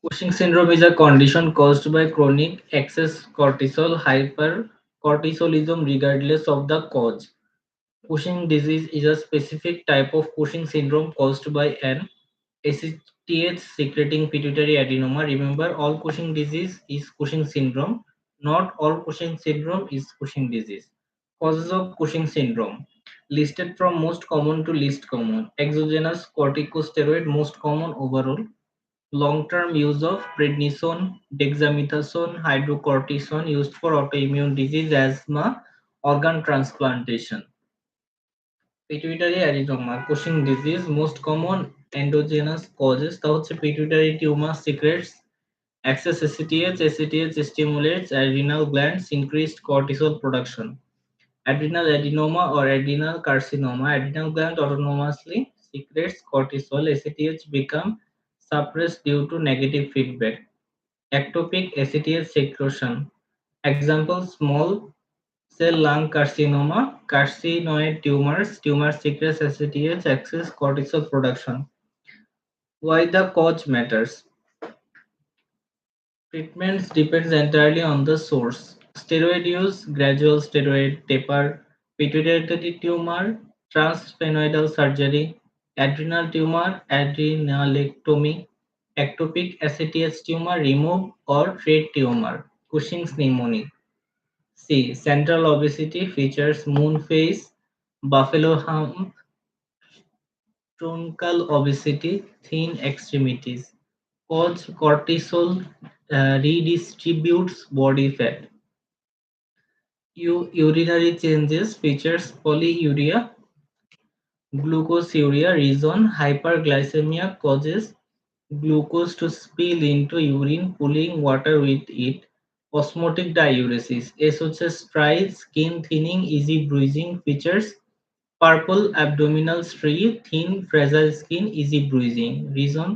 Cushing syndrome is a condition caused by chronic excess cortisol hypercortisolism regardless of the cause. Cushing disease is a specific type of Cushing syndrome caused by an ACTH secreting pituitary adenoma. Remember, all Cushing disease is Cushing syndrome. Not all Cushing syndrome is Cushing disease. Causes of Cushing syndrome listed from most common to least common. Exogenous corticosteroid most common overall. Long-term use of prednisone, dexamethasone, hydrocortisone used for autoimmune disease, asthma, organ transplantation. Pituitary adenoma, Cushing disease, most common endogenous causes তা হচ্ছে pituitary tumor secretes excess ACTH. ACTH stimulates adrenal glands, increased cortisol production. Adrenal adenoma or adrenal carcinoma, adrenal gland autonomously secretes cortisol. ACTH become suppressed due to negative feedback. Ectopic ACTH secretion. Example, small cell lung carcinoma, carcinoid tumors, tumor secretes ACTH, excess cortisol production. Why the cause matters. Treatments depends entirely on the source. Steroid use, gradual steroid taper, pituitary tumor, transsphenoidal surgery, adrenal tumor, adrenalectomy, ectopic ACTH tumor, remove or treat tumor, Cushing's pneumonia. C. Central obesity features moon face, buffalo hump, truncal obesity, thin extremities. Cause cortisol redistributes body fat. Urinary changes features polyuria, glucoseuria. Reason hyperglycemia causes glucose to spill into urine, pulling water with it. Osmotic diuresis. S হচ্ছে striae, skin thinning, easy bruising features. Purple abdominal striae, thin, fragile skin, easy bruising. Reason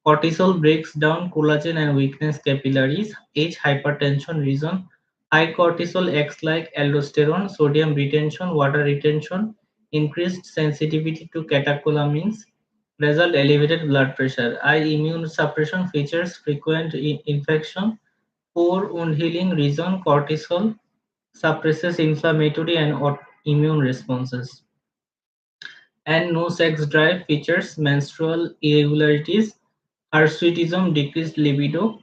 cortisol breaks down collagen and weakness capillaries. H. Hypertension. Reason high cortisol acts like aldosterone, sodium retention, water retention, increased sensitivity to catecholamines. Result elevated blood pressure. I. Immune suppression features frequent infection. Poor wound healing. Reason cortisol suppresses inflammatory and immune responses. And no sex drive features menstrual irregularities, hirsutism, decreased libido,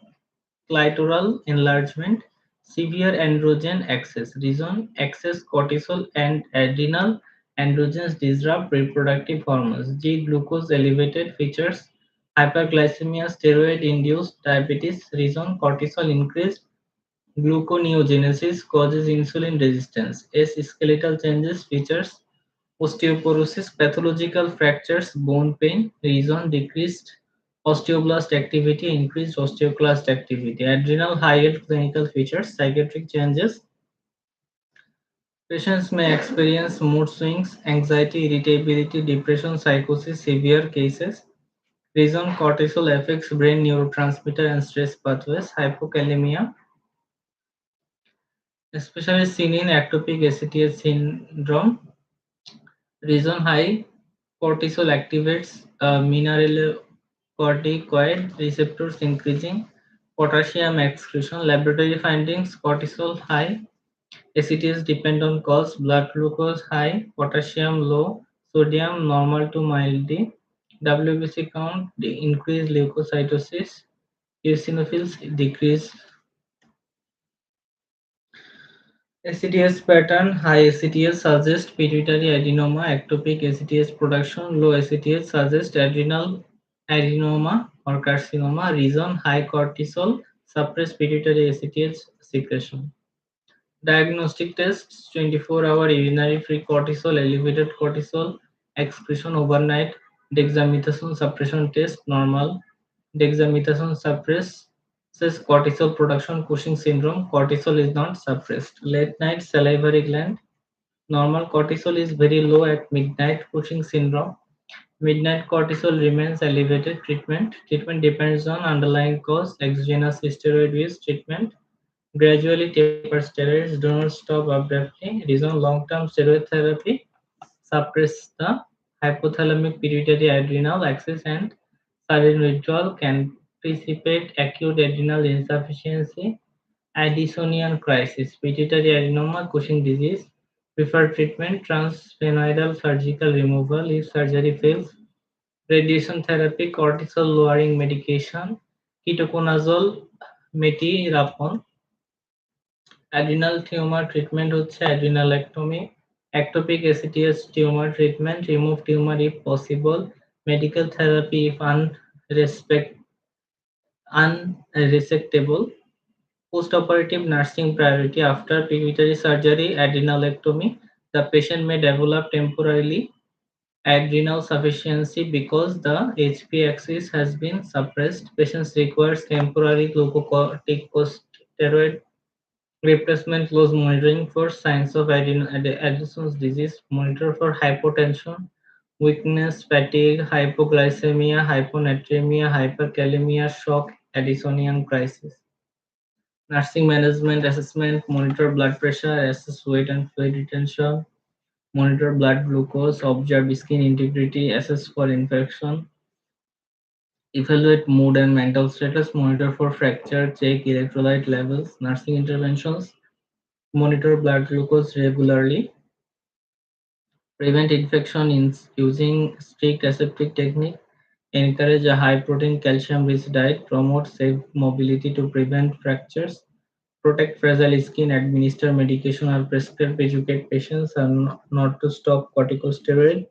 clitoral enlargement, severe androgen excess. Reason excess cortisol and adrenal androgens disrupt reproductive hormones. G. Glucose elevated features hyperglycemia, steroid induced diabetes. Reason cortisol increased gluconeogenesis causes insulin resistance. S. Skeletal changes features osteoporosis, pathological fractures, bone pain. Reason decreased osteoblast activity, increased osteoclast activity. Adrenal high clinical features, psychiatric changes. Patients may experience mood swings, anxiety, irritability, depression, psychosis, severe cases. Reason cortisol affects brain neurotransmitter and stress pathways, hypokalemia, especially seen in ectopic ACTH syndrome. Reason high cortisol activates mineralocorticoid receptors, increasing potassium excretion. Laboratory findings cortisol high, ACTH depend on cause, blood glucose high, potassium low, sodium normal to mildly, WBC count increase leukocytosis, eosinophils decrease. ACTH pattern. High ACTH suggests pituitary adenoma, ectopic ACTH production, low ACTH suggests adrenal adenoma or carcinoma. Reason high cortisol suppress pituitary ACTH secretion. Diagnostic tests 24-hour urinary free cortisol, elevated cortisol excretion overnight, dexamethasone suppression test normal, dexamethasone suppresses cortisol production, Cushing syndrome, cortisol is not suppressed. Late night salivary gland, normal cortisol is very low at midnight, Cushing syndrome, midnight cortisol remains elevated. Treatment depends on underlying cause, exogenous steroid use. Treatment gradually taper steroids, do not stop abruptly. Reason long-term steroid therapy suppress the hypothalamic pituitary adrenal axis and sudden withdrawal can anticipate acute adrenal insufficiency, Addisonian crisis, pituitary adenoma, Cushing disease, preferred treatment, transsphenoidal surgical removal if surgery fails, radiation therapy, cortisol lowering medication, ketoconazole, metirapon, adrenal tumor treatment হচ্ছে adrenalectomy, ectopic acidious tumor treatment, remove tumor if possible, medical therapy if unresectable, postoperative nursing priority after pituitary surgery, adrenalectomy. The patient may develop temporarily adrenal sufficiency because the HP axis has been suppressed. Patients requires temporary glucocorticosteroid replacement, close monitoring for signs of Addison's disease, monitor for hypotension, weakness, fatigue, hypoglycemia, hyponatremia, hyperkalemia, shock, Addisonian crisis. Nursing management assessment, monitor blood pressure, assess weight and fluid retention, monitor blood glucose, observe skin integrity, assess for infection, evaluate mood and mental status, monitor for fracture, check electrolyte levels, nursing interventions, monitor blood glucose regularly, prevent infection in using strict aseptic technique, encourage a high protein calcium rich diet, promote safe mobility to prevent fractures, protect fragile skin, administer medication or prescribe, educate patients and not to stop corticosteroid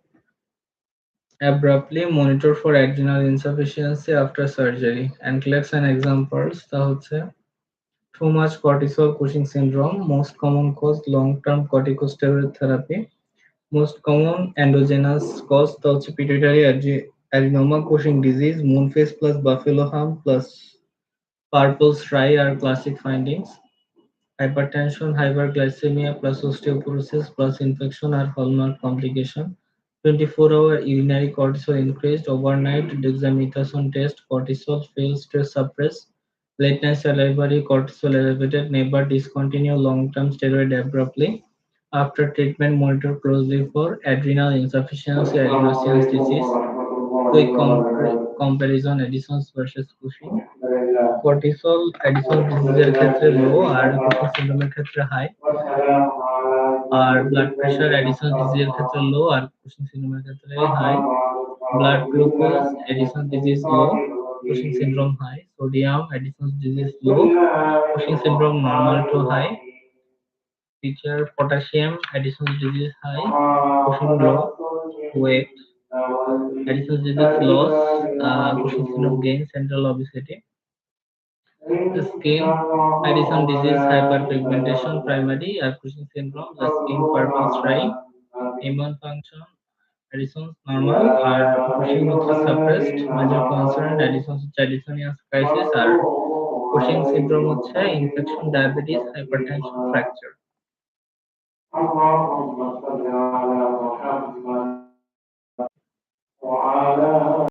abruptly, monitor for adrenal insufficiency after surgery, and collects an examples তা হচ্ছে too much cortisol Cushing syndrome, most common cause long-term corticosteroid therapy, most common endogenous cause তা হচ্ছে pituitary adenoma, Cushing disease, moon face plus buffalo hump plus purple stripe are classic findings. Hypertension, hyperglycemia plus osteoporosis plus infection are hallmark complication. 24-hour urinary cortisol increased overnight, dexamethasone test, cortisol fails to suppress. Late night salivary cortisol elevated, never discontinue long-term steroid abruptly. After treatment, monitor closely for adrenal insufficiency, Adenosine disease. Quick comparison, Addison's versus Cushing. Cortisol Addison ডিজিজের ক্ষেত্রে low আর Cushing সিনড্রোমের ক্ষেত্রে high, আর blood pressure Addison ডিজিজের ক্ষেত্রে low আর Cushing সিনড্রোমের ক্ষেত্রে high, blood glucose Addison disease low, Cushing syndrome high, sodium Addison disease low, Cushing syndrome normal to high, feature potassium Addison disease high, Cushing low, weight Addison disease loss, Cushing syndrome gain, central obesity. The skin, Addison disease, hyperpigmentation, primary, or Cushing syndrome, the skin purple stripe, immune function, Addison's normal, or Cushing suppressed, major concern, Addisonian crisis, or Cushing syndrome হচ্ছে infection, diabetes, hypertension, fracture.